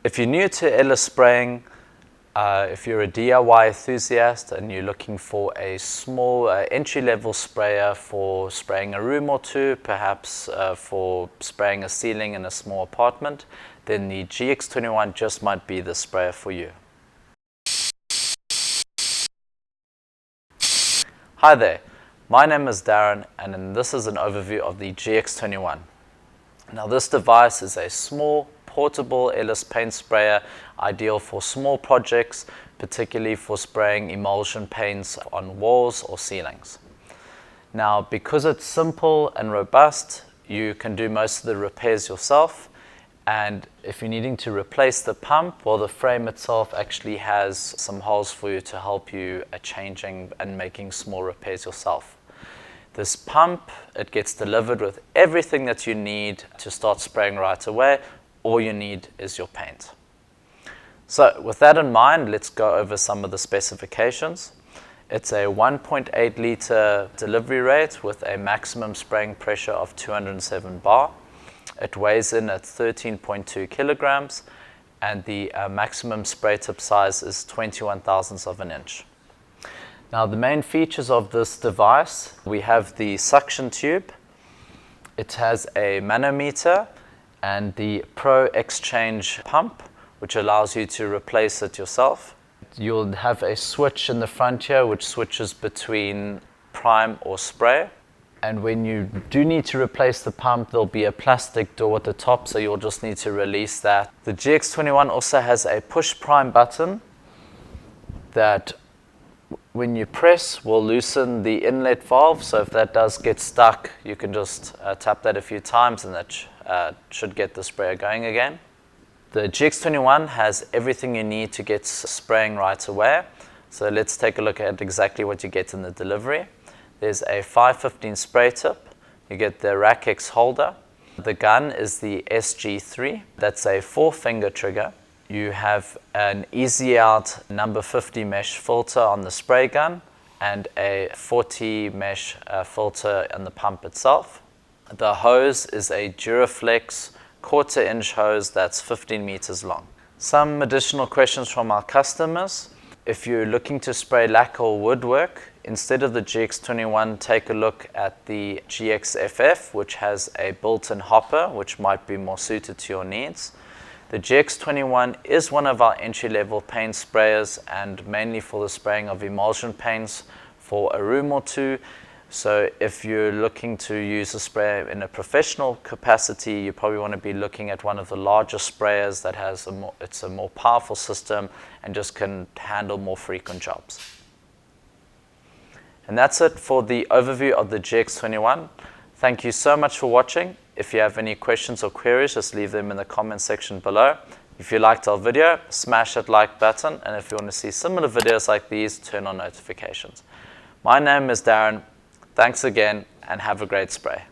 If you're new to airless spraying, if you're a DIY enthusiast and you're looking for a small entry-level sprayer for spraying a room or two, perhaps for spraying a ceiling in a small apartment, then the GX21 just might be the sprayer for you. Hi there, my name is Darren and this is an overview of the GX21. Now this device is a small, portable airless paint sprayer, ideal for small projects, particularly for spraying emulsion paints on walls or ceilings. Now, because it's simple and robust, you can do most of the repairs yourself. And if you're needing to replace the pump, well, the frame itself actually has some holes for you to help you changing and making small repairs yourself. This pump, it gets delivered with everything that you need to start spraying right away. All you need is your paint. So with that in mind, let's go over some of the specifications. It's a 1.8 liter delivery rate with a maximum spraying pressure of 207 bar. It weighs in at 13.2 kilograms and the maximum spray tip size is 21 thousandths of an inch. Now the main features of this device, we have the suction tube. It has a manometer and the Pro Exchange pump, which allows you to replace it yourself. You'll have a switch in the front here, which switches between prime or spray. And when you do need to replace the pump, there'll be a plastic door at the top, so you'll just need to release that. The GX21 also has a push prime button that when you press will loosen the inlet valve, so if that does get stuck, you can just tap that a few times and that should get the sprayer going again. The GX21 has everything you need to get spraying right away. So let's take a look at exactly what you get in the delivery. There's a 515 spray tip. You get the Rack-X holder. The gun is the SG3. That's a 4-finger trigger. You have an easy out number 50 mesh filter on the spray gun and a 40 mesh filter on the pump itself. The hose is a Duraflex 1/4 inch hose that's 15 meters long. Some additional questions from our customers. If you're looking to spray lacquer or woodwork, instead of the GX21, take a look at the GXFF, which has a built-in hopper, which might be more suited to your needs. The GX21 is one of our entry-level paint sprayers and mainly for the spraying of emulsion paints for a room or two. So if you're looking to use a sprayer in a professional capacity, you probably want to be looking at one of the larger sprayers that has it's a more powerful system and just can handle more frequent jobs. And that's it for the overview of the GX21. Thank you so much for watching. If you have any questions or queries, just leave them in the comment section below. If you liked our video, smash that like button. And if you want to see similar videos like these, turn on notifications. My name is Darren. Thanks again and have a great spray.